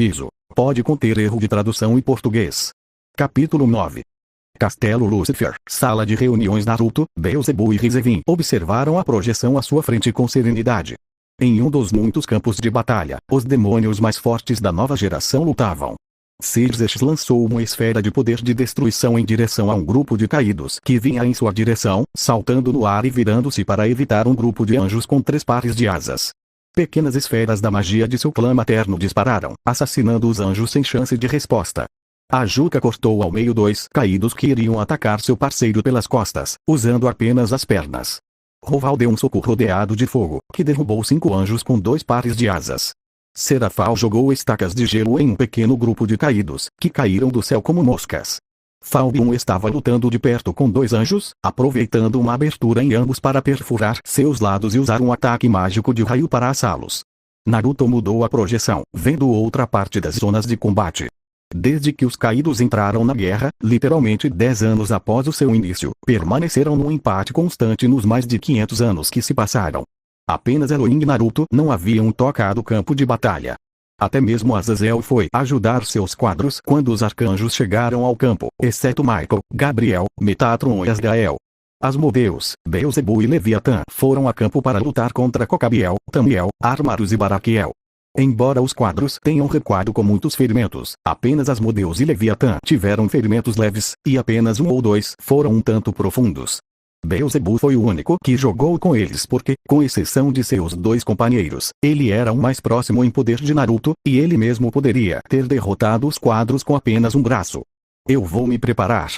aviso: pode conter erro de tradução em português. Capítulo 9. Castelo Lucifer, sala de reuniões. Naruto, Beelzebub e Rizevin observaram a projeção à sua frente com serenidade. Em um dos muitos campos de batalha, os demônios mais fortes da nova geração lutavam. Xerxes lançou uma esfera de poder de destruição em direção a um grupo de caídos que vinha em sua direção, saltando no ar e virando-se para evitar um grupo de anjos com 3 pares de asas. Pequenas esferas da magia de seu clã materno dispararam, assassinando os anjos sem chance de resposta. A Juca cortou ao meio 2 caídos que iriam atacar seu parceiro pelas costas, usando apenas as pernas. Roval deu um soco rodeado de fogo, que derrubou 5 anjos com 2 pares de asas. Serafal jogou estacas de gelo em um pequeno grupo de caídos, que caíram do céu como moscas. Falbion estava lutando de perto com 2 anjos, aproveitando uma abertura em ambos para perfurar seus lados e usar um ataque mágico de raio para assá-los. Naruto mudou a projeção, vendo outra parte das zonas de combate. Desde que os caídos entraram na guerra, literalmente 10 anos após o seu início, permaneceram num empate constante nos mais de 500 anos que se passaram. Apenas Elohim e Naruto não haviam tocado o campo de batalha. Até mesmo Azazel foi ajudar seus quadros quando os arcanjos chegaram ao campo, exceto Michael, Gabriel, Metatron e Asgael. Asmodeus, Beelzebub e Leviatã foram a campo para lutar contra Cocabiel, Tamiel, Armarus e Baraquiel. Embora os quadros tenham recuado com muitos ferimentos, apenas Asmodeus e Leviatã tiveram ferimentos leves, e apenas 1 ou 2 foram um tanto profundos. Beelzebub foi o único que jogou com eles porque, com exceção de seus 2 companheiros, ele era o mais próximo em poder de Naruto, e ele mesmo poderia ter derrotado os quadros com apenas um braço. Eu vou me preparar.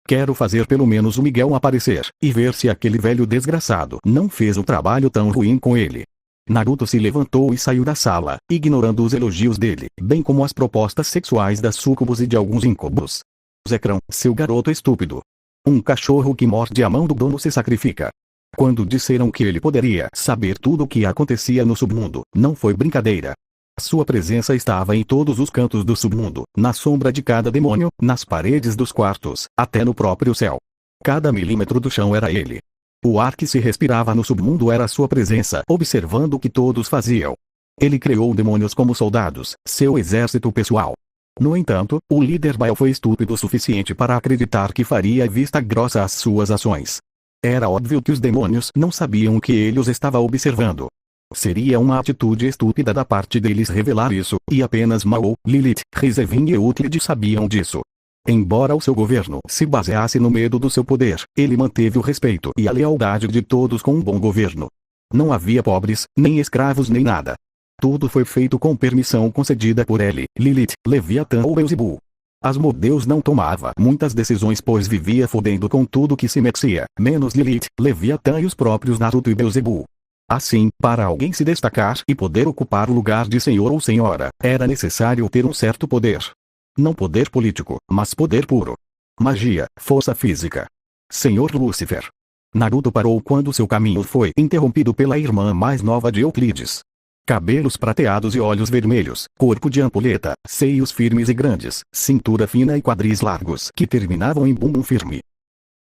Quero fazer pelo menos o Miguel aparecer, e ver se aquele velho desgraçado não fez um trabalho tão ruim com ele. Naruto se levantou e saiu da sala, ignorando os elogios dele, bem como as propostas sexuais das súcubos e de alguns íncubos. Zekrom, seu garoto estúpido. Um cachorro que morde a mão do dono se sacrifica. Quando disseram que ele poderia saber tudo o que acontecia no submundo, não foi brincadeira. Sua presença estava em todos os cantos do submundo, na sombra de cada demônio, nas paredes dos quartos, até no próprio céu. Cada milímetro do chão era ele. O ar que se respirava no submundo era sua presença, observando o que todos faziam. Ele criou demônios como soldados, seu exército pessoal. No entanto, o líder Baal foi estúpido o suficiente para acreditar que faria vista grossa às suas ações. Era óbvio que os demônios não sabiam que ele os estava observando. Seria uma atitude estúpida da parte deles revelar isso, e apenas Mao, Lilith, Rizevin e Euclid sabiam disso. Embora o seu governo se baseasse no medo do seu poder, ele manteve o respeito e a lealdade de todos com um bom governo. Não havia pobres, nem escravos nem nada. Tudo foi feito com permissão concedida por ele, Lilith, Leviatã ou Beelzebub. Asmodeus não tomava muitas decisões pois vivia fodendo com tudo que se metia, menos Lilith, Leviatã e os próprios Naruto e Beelzebub. Assim, para alguém se destacar e poder ocupar o lugar de senhor ou senhora, era necessário ter um certo poder. Não poder político, mas poder puro. Magia, força física. Senhor Lúcifer. Naruto parou quando seu caminho foi interrompido pela irmã mais nova de Euclides. Cabelos prateados e olhos vermelhos, corpo de ampulheta, seios firmes e grandes, cintura fina e quadris largos que terminavam em bumbum firme.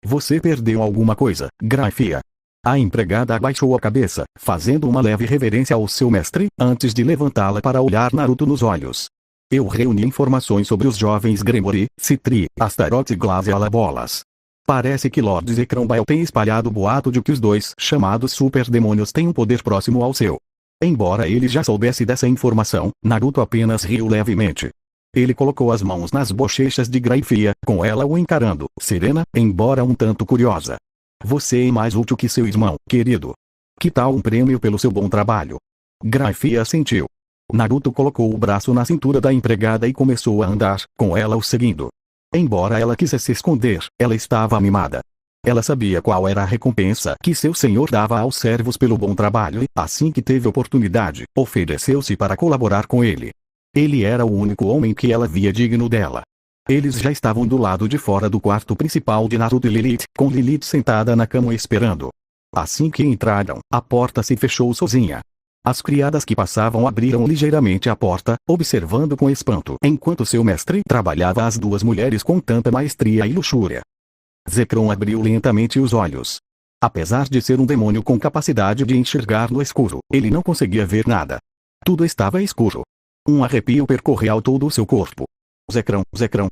Você perdeu alguma coisa, Graifia? A empregada abaixou a cabeça, fazendo uma leve reverência ao seu mestre, antes de levantá-la para olhar Naruto nos olhos. Eu reuni informações sobre os jovens Gremory, Citri, Astaroth e Glacealabolas. Parece que Lord Zekrom Baal tem espalhado o boato de que os 2 chamados super demônios têm um poder próximo ao seu. Embora ele já soubesse dessa informação, Naruto apenas riu levemente. Ele colocou as mãos nas bochechas de Graifia, com ela o encarando, serena, embora um tanto curiosa. Você é mais útil que seu irmão, querido. Que tal um prêmio pelo seu bom trabalho? Graifia assentiu. Naruto colocou o braço na cintura da empregada e começou a andar, com ela o seguindo. Embora ela quisesse esconder, ela estava animada. Ela sabia qual era a recompensa que seu senhor dava aos servos pelo bom trabalho e, assim que teve oportunidade, ofereceu-se para colaborar com ele. Ele era o único homem que ela via digno dela. Eles já estavam do lado de fora do quarto principal de Naruto e Lilith, com Lilith sentada na cama esperando. Assim que entraram, a porta se fechou sozinha. As criadas que passavam abriram ligeiramente a porta, observando com espanto, enquanto seu mestre trabalhava as 2 mulheres com tanta maestria e luxúria. Zekrom abriu lentamente os olhos. Apesar de ser um demônio com capacidade de enxergar no escuro, ele não conseguia ver nada. Tudo estava escuro. Um arrepio percorreu todo o seu corpo. Zekrom,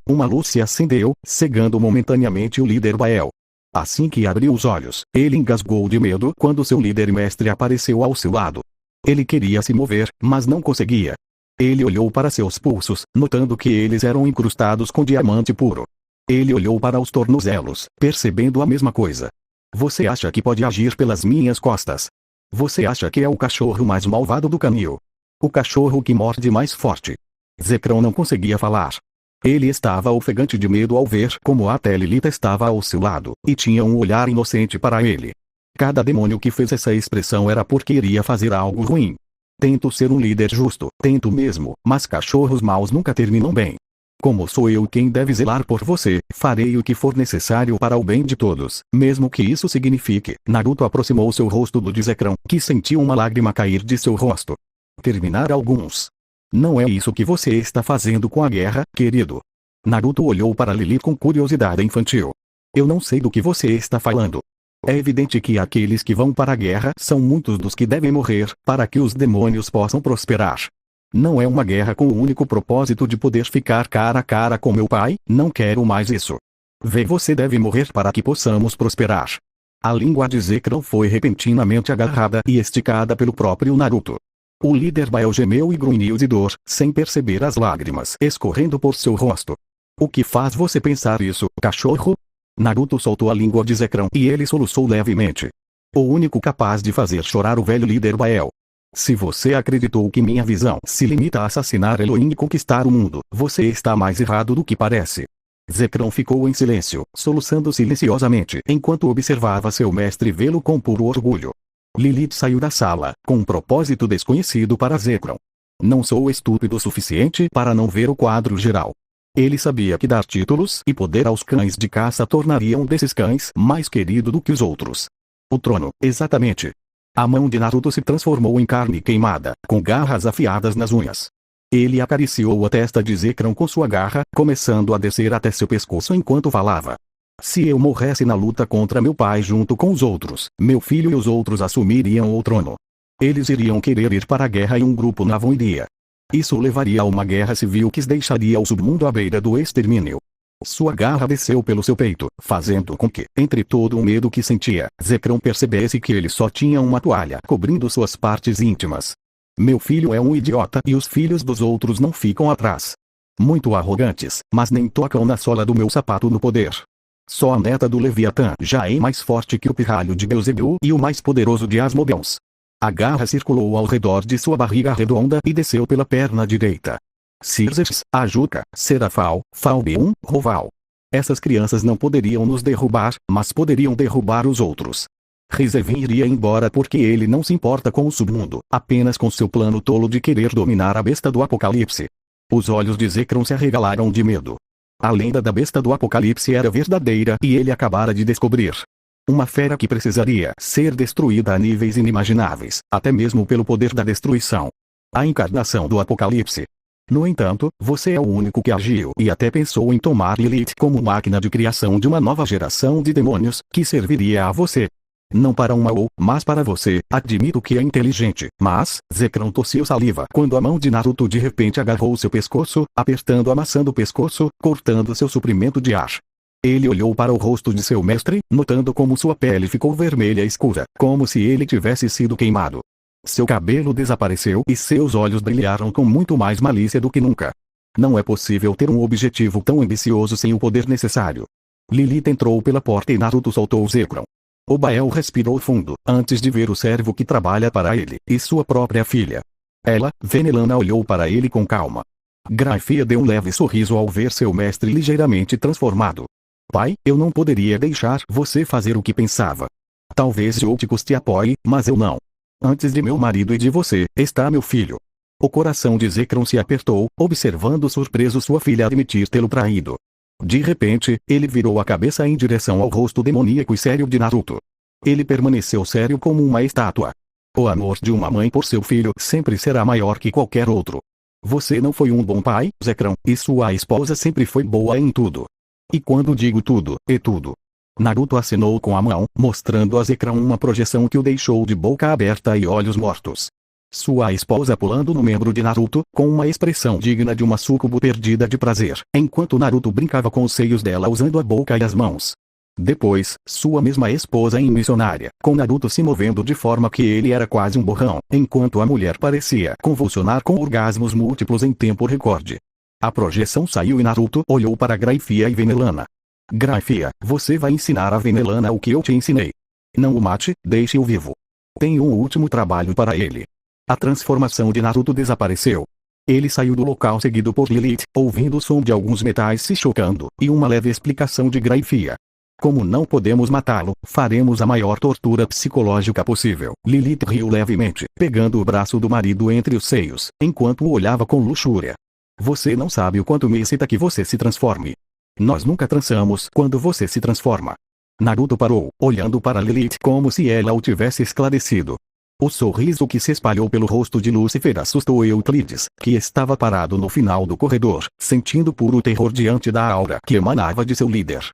uma luz se acendeu, cegando momentaneamente o líder Bael. Assim que abriu os olhos, ele engasgou de medo quando seu líder mestre apareceu ao seu lado. Ele queria se mover, mas não conseguia. Ele olhou para seus pulsos, notando que eles eram incrustados com diamante puro. Ele olhou para os tornozelos, percebendo a mesma coisa. Você acha que pode agir pelas minhas costas? Você acha que é o cachorro mais malvado do canil? O cachorro que morde mais forte. Zekrom não conseguia falar. Ele estava ofegante de medo ao ver como a Lilith estava ao seu lado, e tinha um olhar inocente para ele. Cada demônio que fez essa expressão era porque iria fazer algo ruim. Tento ser um líder justo, tento mesmo, mas cachorros maus nunca terminam bem. Como sou eu quem deve zelar por você, farei o que for necessário para o bem de todos, mesmo que isso signifique. Naruto aproximou seu rosto do de Zekrom, que sentiu uma lágrima cair de seu rosto. Terminar alguns. Não é isso que você está fazendo com a guerra, querido. Naruto olhou para Lilith com curiosidade infantil. Eu não sei do que você está falando. É evidente que aqueles que vão para a guerra são muitos dos que devem morrer, para que os demônios possam prosperar. Não é uma guerra com o único propósito de poder ficar cara a cara com meu pai, não quero mais isso. Você deve morrer para que possamos prosperar. A língua de Zekrom foi repentinamente agarrada e esticada pelo próprio Naruto. O líder Bael gemeu e grunhiu de dor, sem perceber as lágrimas escorrendo por seu rosto. O que faz você pensar isso, cachorro? Naruto soltou a língua de Zekrom e ele soluçou levemente. O único capaz de fazer chorar o velho líder Bael. Se você acreditou que minha visão se limita a assassinar Elohim e conquistar o mundo, você está mais errado do que parece. Zekrom ficou em silêncio, soluçando silenciosamente enquanto observava seu mestre vê-lo com puro orgulho. Lilith saiu da sala, com um propósito desconhecido para Zekrom. Não sou estúpido o suficiente para não ver o quadro geral. Ele sabia que dar títulos e poder aos cães de caça tornaria um desses cães mais querido do que os outros. O trono, exatamente. A mão de Naruto se transformou em carne queimada, com garras afiadas nas unhas. Ele acariciou a testa de Zekrom com sua garra, começando a descer até seu pescoço enquanto falava. Se eu morresse na luta contra meu pai junto com os outros, meu filho e os outros assumiriam o trono. Eles iriam querer ir para a guerra e um grupo não iria. Isso levaria a uma guerra civil que deixaria o submundo à beira do extermínio. Sua garra desceu pelo seu peito, fazendo com que, entre todo o medo que sentia, Zekrom percebesse que ele só tinha uma toalha cobrindo suas partes íntimas. Meu filho é um idiota e os filhos dos outros não ficam atrás. Muito arrogantes, mas nem tocam na sola do meu sapato no poder. Só a neta do Leviatã já é mais forte que o pirralho de Beelzebul e o mais poderoso de Asmodeus. A garra circulou ao redor de sua barriga redonda e desceu pela perna direita. Circes, Ajuka, Serafal, Falbeum, Roval. Essas crianças não poderiam nos derrubar, mas poderiam derrubar os outros. Rizevin iria embora porque ele não se importa com o submundo, apenas com seu plano tolo de querer dominar a besta do apocalipse. Os olhos de Zekrom se arregalaram de medo. A lenda da besta do apocalipse era verdadeira e ele acabara de descobrir. Uma fera que precisaria ser destruída a níveis inimagináveis, até mesmo pelo poder da destruição. A encarnação do apocalipse. No entanto, você é o único que agiu e até pensou em tomar Lilith como máquina de criação de uma nova geração de demônios, que serviria a você. Não para uma ou, mas para você. Admito que é inteligente, mas, Zekrom tossiu saliva quando a mão de Naruto de repente agarrou seu pescoço, apertando a maçã do pescoço, cortando seu suprimento de ar. Ele olhou para o rosto de seu mestre, notando como sua pele ficou vermelha escura, como se ele tivesse sido queimado. Seu cabelo desapareceu e seus olhos brilharam com muito mais malícia do que nunca. Não é possível ter um objetivo tão ambicioso sem o poder necessário. Lilith entrou pela porta e Naruto soltou Zekrom. O Bael respirou fundo, antes de ver o servo que trabalha para ele, e sua própria filha. Ela, Venelana, olhou para ele com calma. Graifia deu um leve sorriso ao ver seu mestre ligeiramente transformado. Pai, eu não poderia deixar você fazer o que pensava. Talvez Jouticos te apoie, mas eu não. Antes de meu marido e de você, está meu filho. O coração de Zekrom se apertou, observando surpreso sua filha admitir tê-lo traído. De repente, ele virou a cabeça em direção ao rosto demoníaco e sério de Naruto. Ele permaneceu sério como uma estátua. O amor de uma mãe por seu filho sempre será maior que qualquer outro. Você não foi um bom pai, Zekrom, e sua esposa sempre foi boa em tudo. E quando digo tudo, é tudo. Naruto acenou com a mão, mostrando a Zekrom uma projeção que o deixou de boca aberta e olhos mortos. Sua esposa pulando no membro de Naruto, com uma expressão digna de uma sucubo perdida de prazer, enquanto Naruto brincava com os seios dela usando a boca e as mãos. Depois, sua mesma esposa em missionária, com Naruto se movendo de forma que ele era quase um borrão, enquanto a mulher parecia convulsionar com orgasmos múltiplos em tempo recorde. A projeção saiu e Naruto olhou para Graifia e Venelana. Graifia, você vai ensinar a Venelana o que eu te ensinei. Não o mate, deixe-o vivo. Tenho um último trabalho para ele. A transformação de Naruto desapareceu. Ele saiu do local seguido por Lilith, ouvindo o som de alguns metais se chocando, e uma leve explicação de Graifia. Como não podemos matá-lo, faremos a maior tortura psicológica possível. Lilith riu levemente, pegando o braço do marido entre os seios, enquanto o olhava com luxúria. Você não sabe o quanto me excita que você se transforme. Nós nunca transamos quando você se transforma. Naruto parou, olhando para Lilith como se ela o tivesse esclarecido. O sorriso que se espalhou pelo rosto de Lúcifer assustou Euclides, que estava parado no final do corredor, sentindo puro terror diante da aura que emanava de seu líder.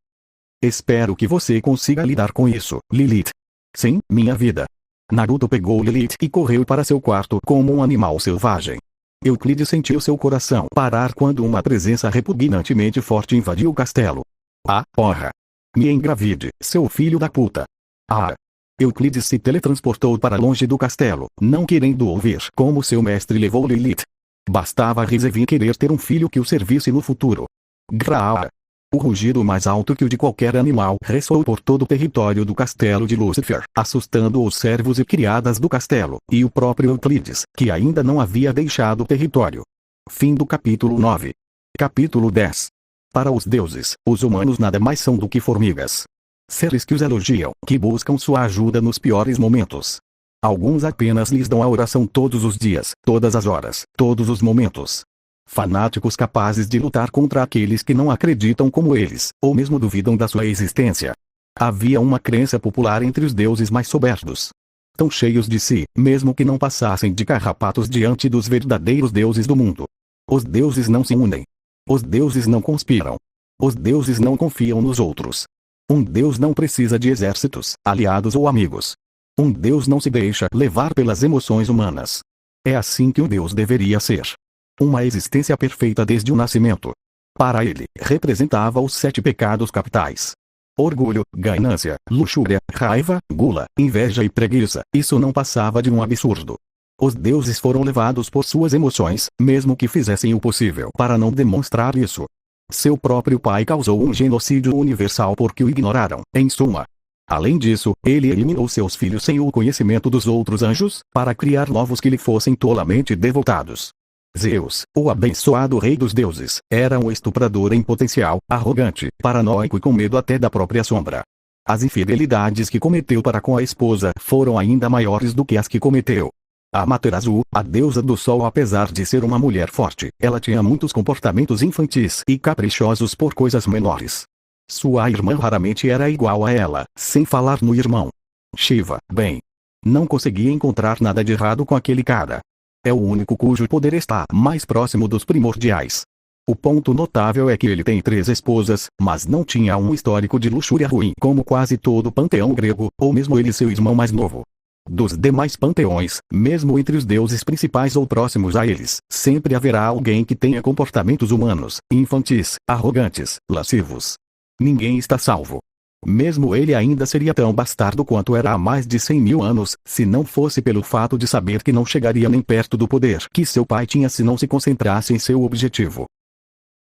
Espero que você consiga lidar com isso, Lilith. Sim, minha vida. Naruto pegou Lilith e correu para seu quarto como um animal selvagem. Euclides sentiu seu coração parar quando uma presença repugnantemente forte invadiu o castelo. Ah, porra! Me engravide, seu filho da puta! Ah! Euclides se teletransportou para longe do castelo, não querendo ouvir como seu mestre levou Lilith. Bastava Rizevin querer ter um filho que o servisse no futuro. Graaa! O rugido mais alto que o de qualquer animal ressoou por todo o território do castelo de Lúcifer, assustando os servos e criadas do castelo, e o próprio Euclides, que ainda não havia deixado o território. Fim do capítulo 9. Capítulo 10. Para os deuses, os humanos nada mais são do que formigas. Seres que os elogiam, que buscam sua ajuda nos piores momentos. Alguns apenas lhes dão a oração todos os dias, todas as horas, todos os momentos. Fanáticos capazes de lutar contra aqueles que não acreditam como eles, ou mesmo duvidam da sua existência. Havia uma crença popular entre os deuses mais soberbos. Tão cheios de si, mesmo que não passassem de carrapatos diante dos verdadeiros deuses do mundo. Os deuses não se unem. Os deuses não conspiram. Os deuses não confiam nos outros. Um deus não precisa de exércitos, aliados ou amigos. Um deus não se deixa levar pelas emoções humanas. É assim que um deus deveria ser. Uma existência perfeita desde o nascimento. Para ele, representava os 7 pecados capitais. Orgulho, ganância, luxúria, raiva, gula, inveja e preguiça. Isso não passava de um absurdo. Os deuses foram levados por suas emoções, mesmo que fizessem o possível para não demonstrar isso. Seu próprio pai causou um genocídio universal porque o ignoraram, em suma. Além disso, ele eliminou seus filhos sem o conhecimento dos outros anjos, para criar novos que lhe fossem tolamente devotados. Zeus, o abençoado rei dos deuses, era um estuprador em potencial, arrogante, paranoico e com medo até da própria sombra. As infidelidades que cometeu para com a esposa foram ainda maiores do que as que cometeu. Amaterasu, a deusa do sol, apesar de ser uma mulher forte, ela tinha muitos comportamentos infantis e caprichosos por coisas menores. Sua irmã raramente era igual a ela, sem falar no irmão. Shiva, bem. Não conseguia encontrar nada de errado com aquele cara. É o único cujo poder está mais próximo dos primordiais. O ponto notável é que ele tem 3 esposas, mas não tinha um histórico de luxúria ruim como quase todo o panteão grego, ou mesmo ele seu irmão mais novo. Dos demais panteões, mesmo entre os deuses principais ou próximos a eles, sempre haverá alguém que tenha comportamentos humanos, infantis, arrogantes, lascivos. Ninguém está salvo. Mesmo ele ainda seria tão bastardo quanto era há mais de 100.000 anos, se não fosse pelo fato de saber que não chegaria nem perto do poder que seu pai tinha se não se concentrasse em seu objetivo.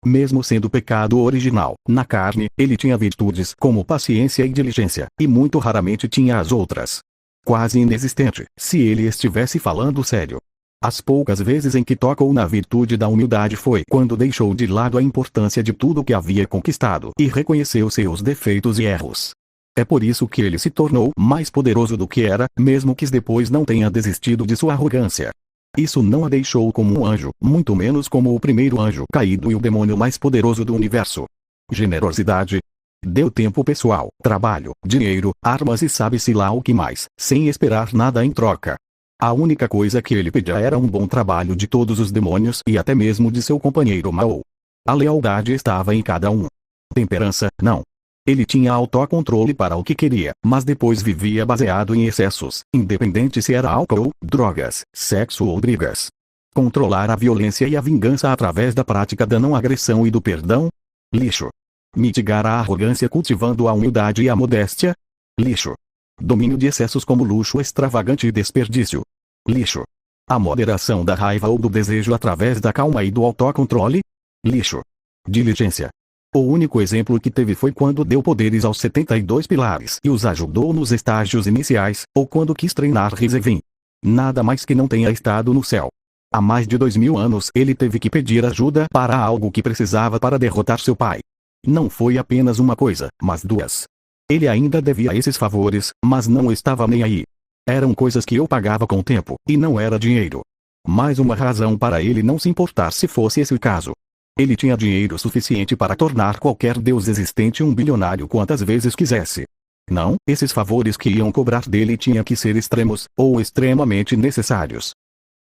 Mesmo sendo pecado original, na carne, ele tinha virtudes como paciência e diligência, e muito raramente tinha as outras. Quase inexistente, se ele estivesse falando sério. As poucas vezes em que tocou na virtude da humildade foi quando deixou de lado a importância de tudo que havia conquistado e reconheceu seus defeitos e erros. É por isso que ele se tornou mais poderoso do que era, mesmo que depois não tenha desistido de sua arrogância. Isso não a deixou como um anjo, muito menos como o primeiro anjo caído e o demônio mais poderoso do universo. Generosidade. Deu tempo pessoal, trabalho, dinheiro, armas e sabe-se lá o que mais, sem esperar nada em troca. A única coisa que ele pedia era um bom trabalho de todos os demônios e até mesmo de seu companheiro Mao. A lealdade estava em cada um. Temperança, não. Ele tinha autocontrole para o que queria, mas depois vivia baseado em excessos, independente se era álcool, drogas, sexo ou brigas. Controlar a violência e a vingança através da prática da não agressão e do perdão? Lixo. Mitigar a arrogância cultivando a humildade e a modéstia? Lixo. Domínio de excessos como luxo extravagante e desperdício? Lixo. A moderação da raiva ou do desejo através da calma e do autocontrole? Lixo. Diligência. O único exemplo que teve foi quando deu poderes aos 72 pilares e os ajudou nos estágios iniciais, ou quando quis treinar Rizevin. Nada mais que não tenha estado no céu. Há mais de 2000 anos ele teve que pedir ajuda para algo que precisava para derrotar seu pai. Não foi apenas uma coisa, mas duas. Ele ainda devia esses favores, mas não estava nem aí. Eram coisas que eu pagava com o tempo, e não era dinheiro. Mais uma razão para ele não se importar se fosse esse o caso. Ele tinha dinheiro suficiente para tornar qualquer deus existente um bilionário quantas vezes quisesse. Não, esses favores que iam cobrar dele tinham que ser extremos, ou extremamente necessários.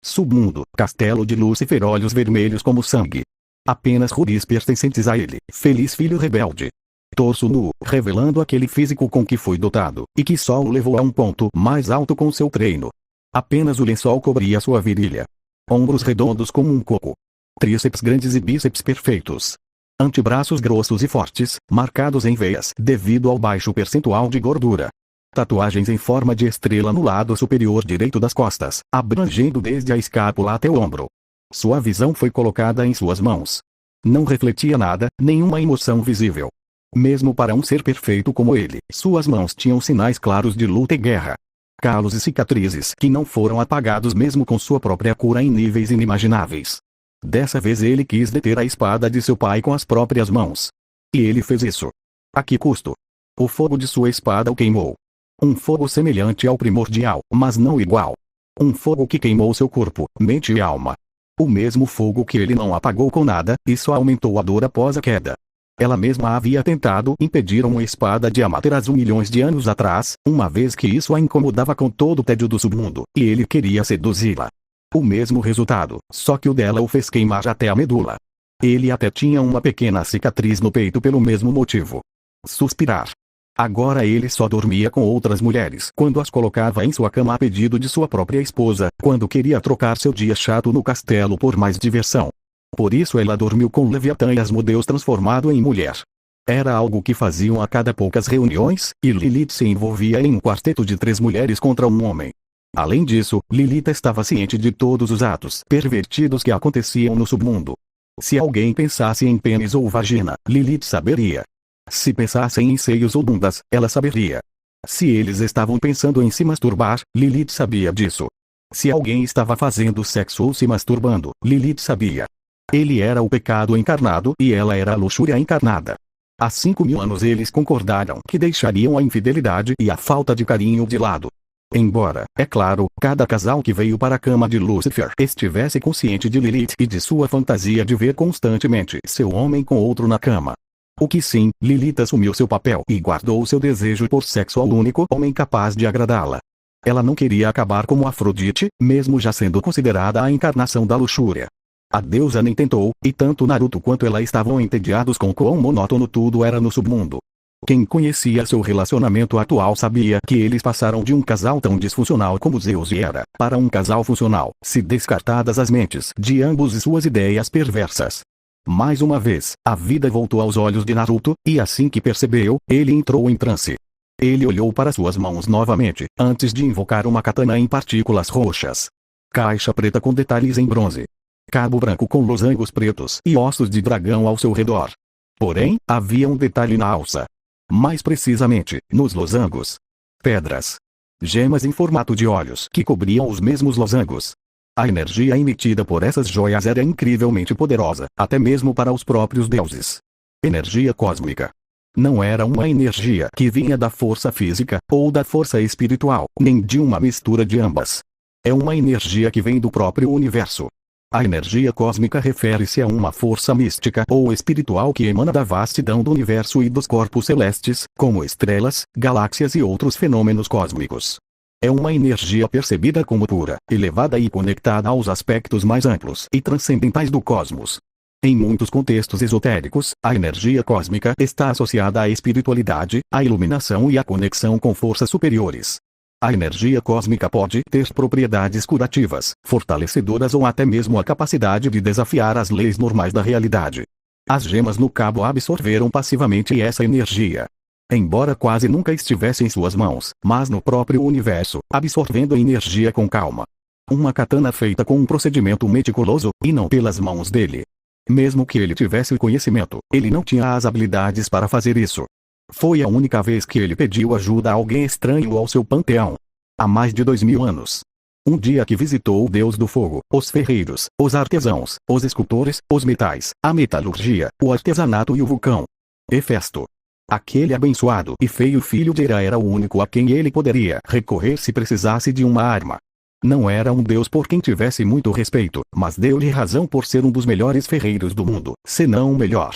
Submundo, castelo de Lúcifer, olhos vermelhos como sangue. Apenas ruris pertencentes a ele, feliz filho rebelde. Torso nu, revelando aquele físico com que foi dotado, e que só o levou a um ponto mais alto com seu treino. Apenas o lençol cobria sua virilha. Ombros redondos como um coco. Tríceps grandes e bíceps perfeitos. Antebraços grossos e fortes, marcados em veias devido ao baixo percentual de gordura. Tatuagens em forma de estrela no lado superior direito das costas, abrangendo desde a escápula até o ombro. Sua visão foi colocada em suas mãos. Não refletia nada, nenhuma emoção visível. Mesmo para um ser perfeito como ele, suas mãos tinham sinais claros de luta e guerra. Calos e cicatrizes que não foram apagados mesmo com sua própria cura em níveis inimagináveis. Dessa vez ele quis deter a espada de seu pai com as próprias mãos. E ele fez isso. A que custo? O fogo de sua espada o queimou. Um fogo semelhante ao primordial, mas não igual. Um fogo que queimou seu corpo, mente e alma. O mesmo fogo que ele não apagou com nada, e só aumentou a dor após a queda. Ela mesma havia tentado impedir uma espada de Amaterasu milhões de anos atrás, uma vez que isso a incomodava com todo o tédio do submundo, e ele queria seduzi-la. O mesmo resultado, só que o dela o fez queimar até a medula. Ele até tinha uma pequena cicatriz no peito pelo mesmo motivo. Suspirar. Agora ele só dormia com outras mulheres quando as colocava em sua cama a pedido de sua própria esposa, quando queria trocar seu dia chato no castelo por mais diversão. Por isso ela dormiu com Leviatã e Asmodeus transformado em mulher. Era algo que faziam a cada poucas reuniões, e Lilith se envolvia em um quarteto de 3 mulheres contra um homem. Além disso, Lilith estava ciente de todos os atos pervertidos que aconteciam no submundo. Se alguém pensasse em pênis ou vagina, Lilith saberia. Se pensassem em seios ou bundas, ela saberia. Se eles estavam pensando em se masturbar, Lilith sabia disso. Se alguém estava fazendo sexo ou se masturbando, Lilith sabia. Ele era o pecado encarnado e ela era a luxúria encarnada. Há 5.000 anos eles concordaram que deixariam a infidelidade e a falta de carinho de lado. Embora, é claro, cada casal que veio para a cama de Lúcifer estivesse consciente de Lilith e de sua fantasia de ver constantemente seu homem com outro na cama. O que sim, Lilith assumiu seu papel e guardou seu desejo por sexo ao único homem capaz de agradá-la. Ela não queria acabar como Afrodite, mesmo já sendo considerada a encarnação da luxúria. A deusa nem tentou, e tanto Naruto quanto ela estavam entediados com quão monótono tudo era no submundo. Quem conhecia seu relacionamento atual sabia que eles passaram de um casal tão disfuncional como Zeus e Hera, para um casal funcional, se descartadas as mentes de ambos e suas ideias perversas. Mais uma vez, a vida voltou aos olhos de Naruto, e assim que percebeu, ele entrou em transe. Ele olhou para suas mãos novamente, antes de invocar uma katana em partículas roxas. Caixa preta com detalhes em bronze. Cabo branco com losangos pretos e ossos de dragão ao seu redor. Porém, havia um detalhe na alça. Mais precisamente, nos losangos. Pedras. Gemas em formato de olhos que cobriam os mesmos losangos. A energia emitida por essas joias era incrivelmente poderosa, até mesmo para os próprios deuses. Energia cósmica. Não era uma energia que vinha da força física, ou da força espiritual, nem de uma mistura de ambas. É uma energia que vem do próprio universo. A energia cósmica refere-se a uma força mística ou espiritual que emana da vastidão do universo e dos corpos celestes, como estrelas, galáxias e outros fenômenos cósmicos. É uma energia percebida como pura, elevada e conectada aos aspectos mais amplos e transcendentais do cosmos. Em muitos contextos esotéricos, a energia cósmica está associada à espiritualidade, à iluminação e à conexão com forças superiores. A energia cósmica pode ter propriedades curativas, fortalecedoras ou até mesmo a capacidade de desafiar as leis normais da realidade. As gemas no cabo absorveram passivamente essa energia. Embora quase nunca estivesse em suas mãos, mas no próprio universo, absorvendo a energia com calma. Uma katana feita com um procedimento meticuloso, e não pelas mãos dele. Mesmo que ele tivesse o conhecimento, ele não tinha as habilidades para fazer isso. Foi a única vez que ele pediu ajuda a alguém estranho ao seu panteão. Há mais de 2000 anos. Um dia que visitou o deus do fogo, os ferreiros, os artesãos, os escultores, os metais, a metalurgia, o artesanato e o vulcão. Hefesto. Aquele abençoado e feio filho de Hera era o único a quem ele poderia recorrer se precisasse de uma arma. Não era um deus por quem tivesse muito respeito, mas deu-lhe razão por ser um dos melhores ferreiros do mundo, se não o melhor.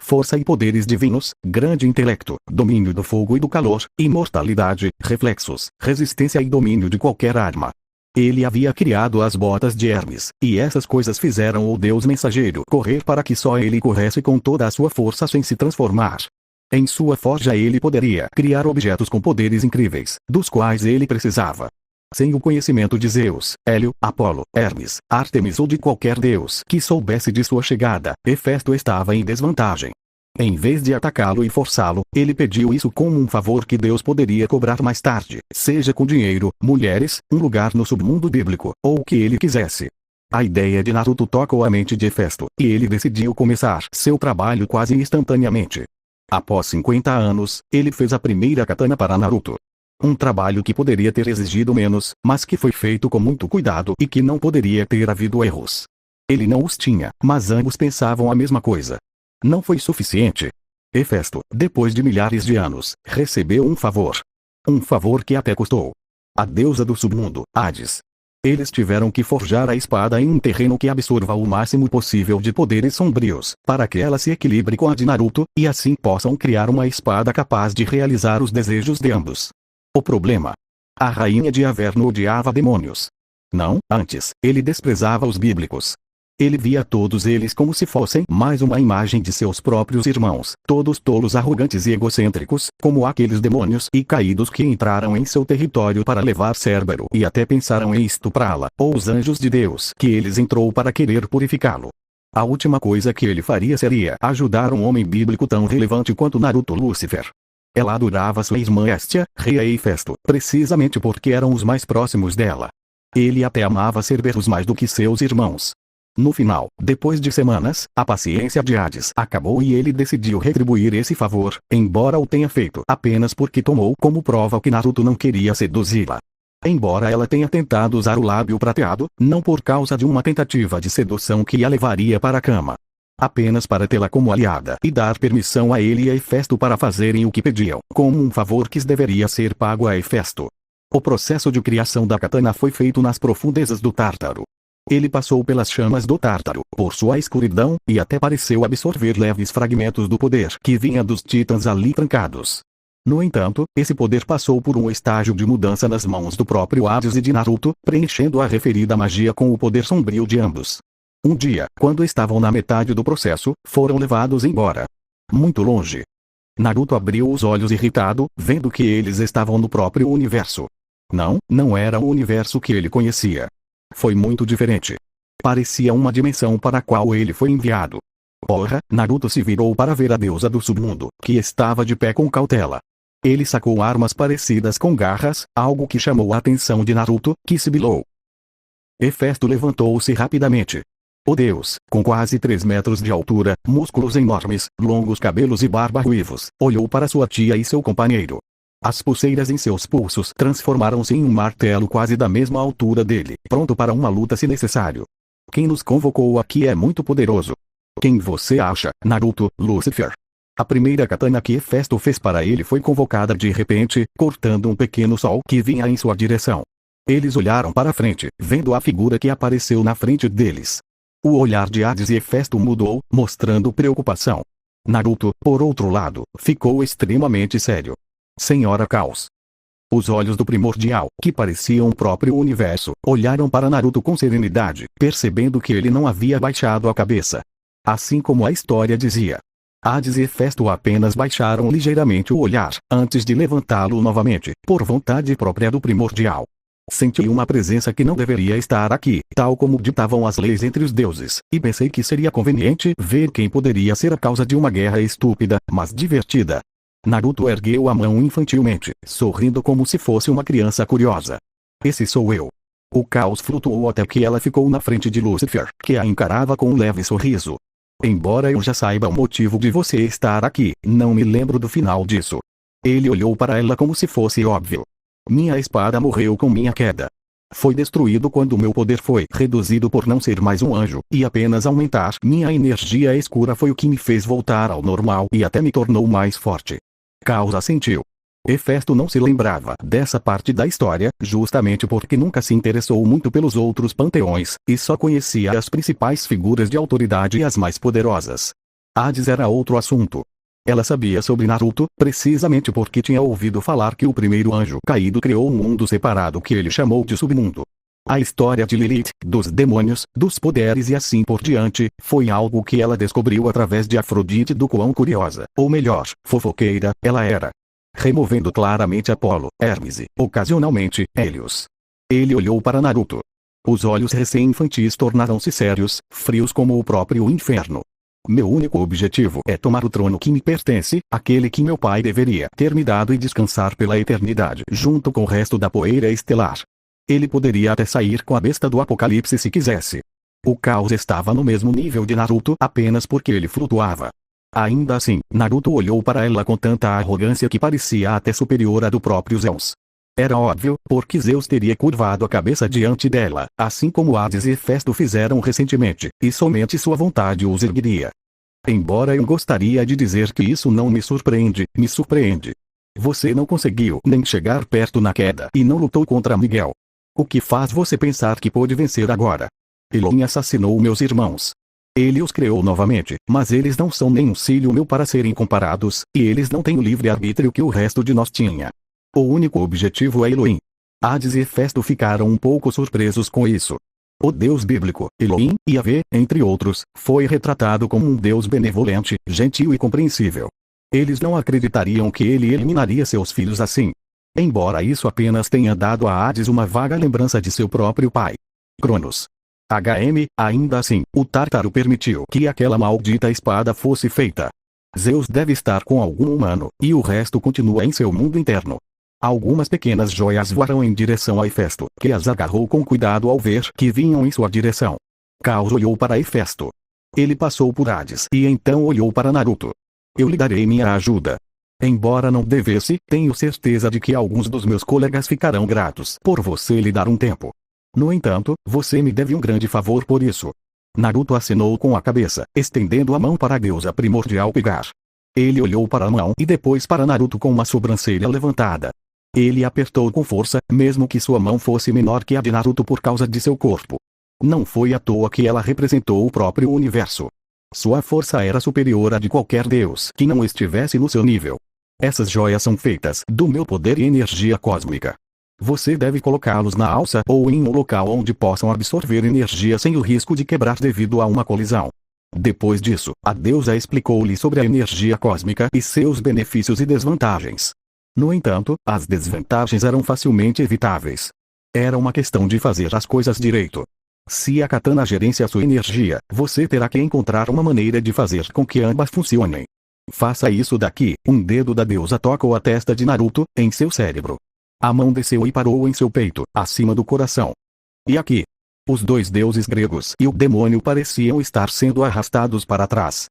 Força e poderes divinos, grande intelecto, domínio do fogo e do calor, imortalidade, reflexos, resistência e domínio de qualquer arma. Ele havia criado as botas de Hermes, e essas coisas fizeram o deus mensageiro correr para que só ele corresse com toda a sua força sem se transformar. Em sua forja ele poderia criar objetos com poderes incríveis, dos quais ele precisava. Sem o conhecimento de Zeus, Hélio, Apolo, Hermes, Ártemis ou de qualquer deus que soubesse de sua chegada, Hefesto estava em desvantagem. Em vez de atacá-lo e forçá-lo, ele pediu isso como um favor que Deus poderia cobrar mais tarde, seja com dinheiro, mulheres, um lugar no submundo bíblico, ou o que ele quisesse. A ideia de Naruto tocou a mente de Hefesto, e ele decidiu começar seu trabalho quase instantaneamente. Após 50 anos, ele fez a primeira katana para Naruto. Um trabalho que poderia ter exigido menos, mas que foi feito com muito cuidado e que não poderia ter havido erros. Ele não os tinha, mas ambos pensavam a mesma coisa. Não foi suficiente. Hefesto, depois de milhares de anos, recebeu um favor. Um favor que até custou a deusa do submundo, Hades. Eles tiveram que forjar a espada em um terreno que absorva o máximo possível de poderes sombrios, para que ela se equilibre com a de Naruto, e assim possam criar uma espada capaz de realizar os desejos de ambos. O problema? A rainha de Averno odiava demônios. Não, antes, ele desprezava os bíblicos. Ele via todos eles como se fossem mais uma imagem de seus próprios irmãos, todos tolos, arrogantes e egocêntricos, como aqueles demônios e caídos que entraram em seu território para levar Cérbero e até pensaram em estuprá-la, ou os anjos de Deus que eles entrou para querer purificá-lo. A última coisa que ele faria seria ajudar um homem bíblico tão relevante quanto Naruto Lúcifer. Ela adorava sua irmã Hestia, Rhea e Hefesto, precisamente porque eram os mais próximos dela. Ele até amava Cerberus mais do que seus irmãos. No final, depois de semanas, a paciência de Hades acabou e ele decidiu retribuir esse favor, embora o tenha feito apenas porque tomou como prova que Naruto não queria seduzi-la. Embora ela tenha tentado usar o lábio prateado, não por causa de uma tentativa de sedução que a levaria para a cama. Apenas para tê-la como aliada e dar permissão a ele e a Hefesto para fazerem o que pediam, como um favor que deveria ser pago a Hefesto. O processo de criação da katana foi feito nas profundezas do Tártaro. Ele passou pelas chamas do Tártaro, por sua escuridão, e até pareceu absorver leves fragmentos do poder que vinha dos titãs ali trancados. No entanto, esse poder passou por um estágio de mudança nas mãos do próprio Hades e de Naruto, preenchendo a referida magia com o poder sombrio de ambos. Um dia, quando estavam na metade do processo, foram levados embora. Muito longe. Naruto abriu os olhos irritado, vendo que eles estavam no próprio universo. Não era o universo que ele conhecia. Foi muito diferente. Parecia uma dimensão para a qual ele foi enviado. Porra, Naruto se virou para ver a deusa do submundo, que estava de pé com cautela. Ele sacou armas parecidas com garras, algo que chamou a atenção de Naruto, que sibilou. Hefesto levantou-se rapidamente. O deus, com quase 3 metros de altura, músculos enormes, longos cabelos e barba ruivos, olhou para sua tia e seu companheiro. As pulseiras em seus pulsos transformaram-se em um martelo quase da mesma altura dele, pronto para uma luta se necessário. Quem nos convocou aqui é muito poderoso. Quem você acha, Naruto, Lúcifer? A primeira katana que Hefesto fez para ele foi convocada de repente, cortando um pequeno sol que vinha em sua direção. Eles olharam para frente, vendo a figura que apareceu na frente deles. O olhar de Hades e Hefesto mudou, mostrando preocupação. Naruto, por outro lado, ficou extremamente sério. Senhora Caos. Os olhos do primordial, que pareciam o próprio universo, olharam para Naruto com serenidade, percebendo que ele não havia baixado a cabeça. Assim como a história dizia. Hades e Hefesto apenas baixaram ligeiramente o olhar, antes de levantá-lo novamente, por vontade própria do primordial. Senti uma presença que não deveria estar aqui, tal como ditavam as leis entre os deuses, e pensei que seria conveniente ver quem poderia ser a causa de uma guerra estúpida, mas divertida. Naruto ergueu a mão infantilmente, sorrindo como se fosse uma criança curiosa. Esse sou eu. O caos flutuou até que ela ficou na frente de Lúcifer, que a encarava com um leve sorriso. Embora eu já saiba o motivo de você estar aqui, não me lembro do final disso. Ele olhou para ela como se fosse óbvio. Minha espada morreu com minha queda. Foi destruído quando meu poder foi reduzido por não ser mais um anjo, e apenas aumentar. Minha energia escura foi o que me fez voltar ao normal e até me tornou mais forte. Caos assentiu. Hefesto não se lembrava dessa parte da história, justamente porque nunca se interessou muito pelos outros panteões, e só conhecia as principais figuras de autoridade e as mais poderosas. Hades era outro assunto. Ela sabia sobre Naruto, precisamente porque tinha ouvido falar que o primeiro anjo caído criou um mundo separado que ele chamou de submundo. A história de Lilith, dos demônios, dos poderes e assim por diante, foi algo que ela descobriu através de Afrodite, do quão curiosa, ou melhor, fofoqueira, ela era. Removendo claramente Apolo, Hermes e, ocasionalmente, Hélios. Ele olhou para Naruto. Os olhos recém-infantis tornaram-se sérios, frios como o próprio inferno. Meu único objetivo é tomar o trono que me pertence, aquele que meu pai deveria ter me dado e descansar pela eternidade junto com o resto da poeira estelar. Ele poderia até sair com a besta do apocalipse se quisesse. O caos estava no mesmo nível de Naruto apenas porque ele flutuava. Ainda assim, Naruto olhou para ela com tanta arrogância que parecia até superior à do próprio Zeus. Era óbvio, porque Zeus teria curvado a cabeça diante dela, assim como Hades e Hefesto fizeram recentemente, e somente sua vontade os ergueria. Embora eu gostaria de dizer que isso não me surpreende, me surpreende. Você não conseguiu nem chegar perto na queda e não lutou contra Miguel. O que faz você pensar que pode vencer agora? Elohim assassinou meus irmãos. Ele os criou novamente, mas eles não são nem um filho meu para serem comparados, e eles não têm o livre-arbítrio que o resto de nós tinha. O único objetivo é Elohim. Hades e Hefesto ficaram um pouco surpresos com isso. O deus bíblico, Elohim, Yahvé, entre outros, foi retratado como um deus benevolente, gentil e compreensível. Eles não acreditariam que ele eliminaria seus filhos assim. Embora isso apenas tenha dado a Hades uma vaga lembrança de seu próprio pai. Cronos. Ainda assim, o Tártaro permitiu que aquela maldita espada fosse feita. Zeus deve estar com algum humano, e o resto continua em seu mundo interno. Algumas pequenas joias voaram em direção a Hefesto, que as agarrou com cuidado ao ver que vinham em sua direção. Caos olhou para Hefesto. Ele passou por Hades e então olhou para Naruto. Eu lhe darei minha ajuda. Embora não devesse, tenho certeza de que alguns dos meus colegas ficarão gratos por você lhe dar um tempo. No entanto, você me deve um grande favor por isso. Naruto acenou com a cabeça, estendendo a mão para a deusa primordial pegar. Ele olhou para a mão e depois para Naruto com uma sobrancelha levantada. Ele apertou com força, mesmo que sua mão fosse menor que a de Naruto por causa de seu corpo. Não foi à toa que ela representou o próprio universo. Sua força era superior à de qualquer deus que não estivesse no seu nível. Essas joias são feitas do meu poder e energia cósmica. Você deve colocá-los na alça ou em um local onde possam absorver energia sem o risco de quebrar devido a uma colisão. Depois disso, a deusa explicou-lhe sobre a energia cósmica e seus benefícios e desvantagens. No entanto, as desvantagens eram facilmente evitáveis. Era uma questão de fazer as coisas direito. Se a katana gerencia sua energia, você terá que encontrar uma maneira de fazer com que ambas funcionem. Faça isso daqui. Um dedo da deusa tocou a testa de Naruto, em seu cérebro. A mão desceu e parou em seu peito, acima do coração. E aqui? Os dois deuses gregos e o demônio pareciam estar sendo arrastados para trás.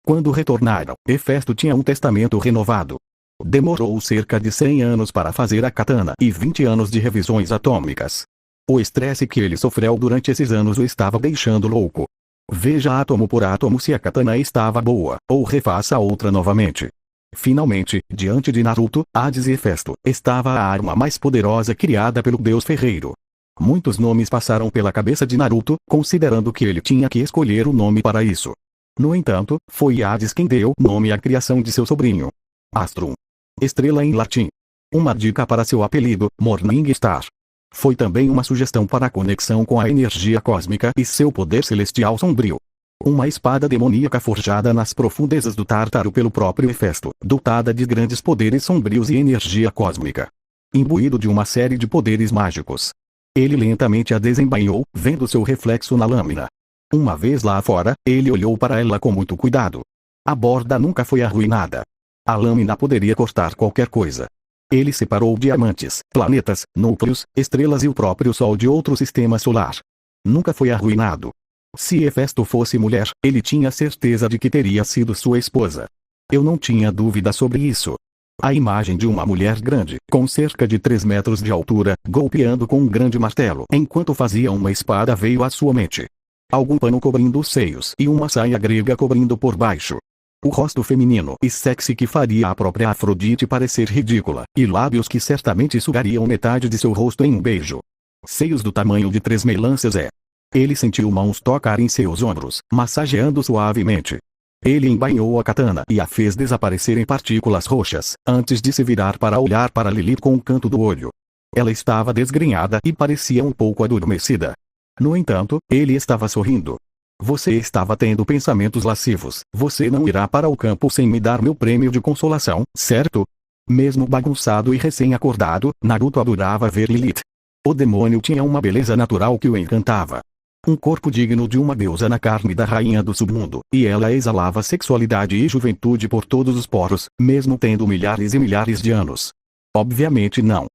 Quando retornaram, Hefesto tinha um testamento renovado. Demorou cerca de 100 anos para fazer a katana e 20 anos de revisões atômicas. O estresse que ele sofreu durante esses anos o estava deixando louco. Veja átomo por átomo se a katana estava boa, ou refaça outra novamente. Finalmente, diante de Naruto, Hades e Hefesto, estava a arma mais poderosa criada pelo deus ferreiro. Muitos nomes passaram pela cabeça de Naruto, considerando que ele tinha que escolher o nome para isso. No entanto, foi Hades quem deu nome à criação de seu sobrinho. Astrum. Estrela em latim. Uma dica para seu apelido, Morning Star. Foi também uma sugestão para a conexão com a energia cósmica e seu poder celestial sombrio. Uma espada demoníaca forjada nas profundezas do Tártaro pelo próprio Hefesto, dotada de grandes poderes sombrios e energia cósmica. Imbuído de uma série de poderes mágicos. Ele lentamente a desembainhou, vendo seu reflexo na lâmina. Uma vez lá fora, ele olhou para ela com muito cuidado. A borda nunca foi arruinada. A lâmina poderia cortar qualquer coisa. Ele separou diamantes, planetas, núcleos, estrelas e o próprio Sol de outro sistema solar. Nunca foi arruinado. Se Hefesto fosse mulher, ele tinha certeza de que teria sido sua esposa. Eu não tinha dúvida sobre isso. A imagem de uma mulher grande, com cerca de 3 metros de altura, golpeando com um grande martelo enquanto fazia uma espada veio à sua mente. Algum pano cobrindo os seios e uma saia grega cobrindo por baixo. O rosto feminino e sexy que faria a própria Afrodite parecer ridícula, e lábios que certamente sugariam metade de seu rosto em um beijo. Seios do tamanho de 3 melancias. Ele sentiu mãos tocar em seus ombros, massageando suavemente. Ele embainhou a katana e a fez desaparecer em partículas roxas, antes de se virar para olhar para Lilith com um canto do olho. Ela estava desgrenhada e parecia um pouco adormecida. No entanto, ele estava sorrindo. Você estava tendo pensamentos lascivos. Você não irá para o campo sem me dar meu prêmio de consolação, certo? Mesmo bagunçado e recém-acordado, Naruto adorava ver Lilith. O demônio tinha uma beleza natural que o encantava. Um corpo digno de uma deusa na carne da rainha do submundo, e ela exalava sexualidade e juventude por todos os poros, mesmo tendo milhares e milhares de anos. Obviamente não.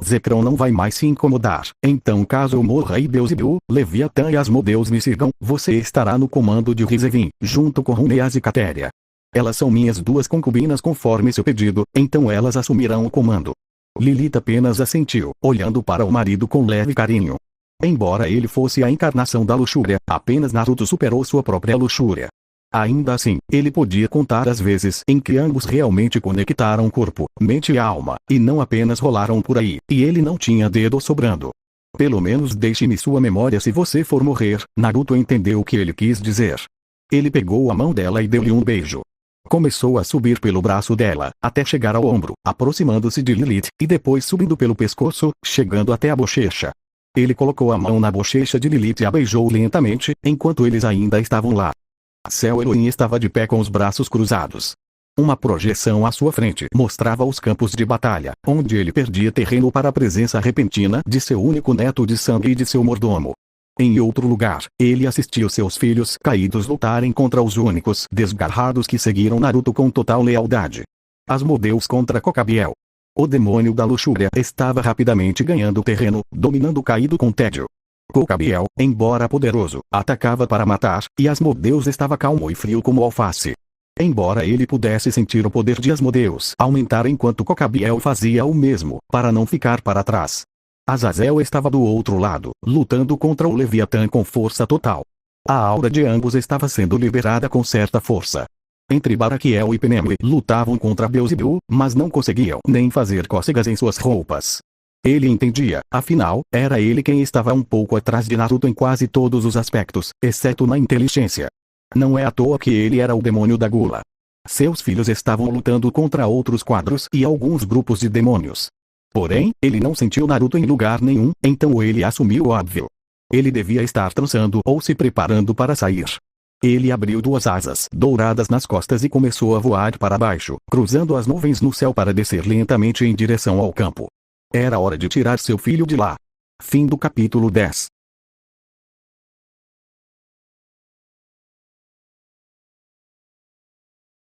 Zekrom não vai mais se incomodar, então caso eu morra e Beelzebul, Leviatã e Asmodeus me sigam, você estará no comando de Rizevin, junto com Runeas e Catéria. Elas são minhas 2 concubinas conforme seu pedido, então elas assumirão o comando. Lilith apenas assentiu, olhando para o marido com leve carinho. Embora ele fosse a encarnação da luxúria, apenas Naruto superou sua própria luxúria. Ainda assim, ele podia contar as vezes em que ambos realmente conectaram corpo, mente e alma, e não apenas rolaram por aí, e ele não tinha dedo sobrando. Pelo menos deixe-me sua memória se você for morrer, Naruto entendeu o que ele quis dizer. Ele pegou a mão dela e deu-lhe um beijo. Começou a subir pelo braço dela, até chegar ao ombro, aproximando-se de Lilith, e depois subindo pelo pescoço, chegando até a bochecha. Ele colocou a mão na bochecha de Lilith e a beijou lentamente, enquanto eles ainda estavam lá. Cell Elohim estava de pé com os braços cruzados. Uma projeção à sua frente mostrava os campos de batalha, onde ele perdia terreno para a presença repentina de seu único neto de sangue e de seu mordomo. Em outro lugar, ele assistiu seus filhos caídos lutarem contra os únicos desgarrados que seguiram Naruto com total lealdade. Asmodeus contra Kokabiel. O demônio da luxúria estava rapidamente ganhando terreno, dominando o caído com tédio. Kokabiel, embora poderoso, atacava para matar, e Asmodeus estava calmo e frio como alface. Embora ele pudesse sentir o poder de Asmodeus aumentar enquanto Kokabiel fazia o mesmo, para não ficar para trás. Azazel estava do outro lado, lutando contra o Leviatã com força total. A aura de ambos estava sendo liberada com certa força. Entre Baraquiel e Penemle lutavam contra Beelzebul, mas não conseguiam nem fazer cócegas em suas roupas. Ele entendia, afinal, era ele quem estava um pouco atrás de Naruto em quase todos os aspectos, exceto na inteligência. Não é à toa que ele era o demônio da gula. Seus filhos estavam lutando contra outros quadros e alguns grupos de demônios. Porém, ele não sentiu Naruto em lugar nenhum, então ele assumiu o óbvio. Ele devia estar trançando ou se preparando para sair. Ele abriu 2 asas douradas nas costas e começou a voar para baixo, cruzando as nuvens no céu para descer lentamente em direção ao campo. Era hora de tirar seu filho de lá. Fim do capítulo 10.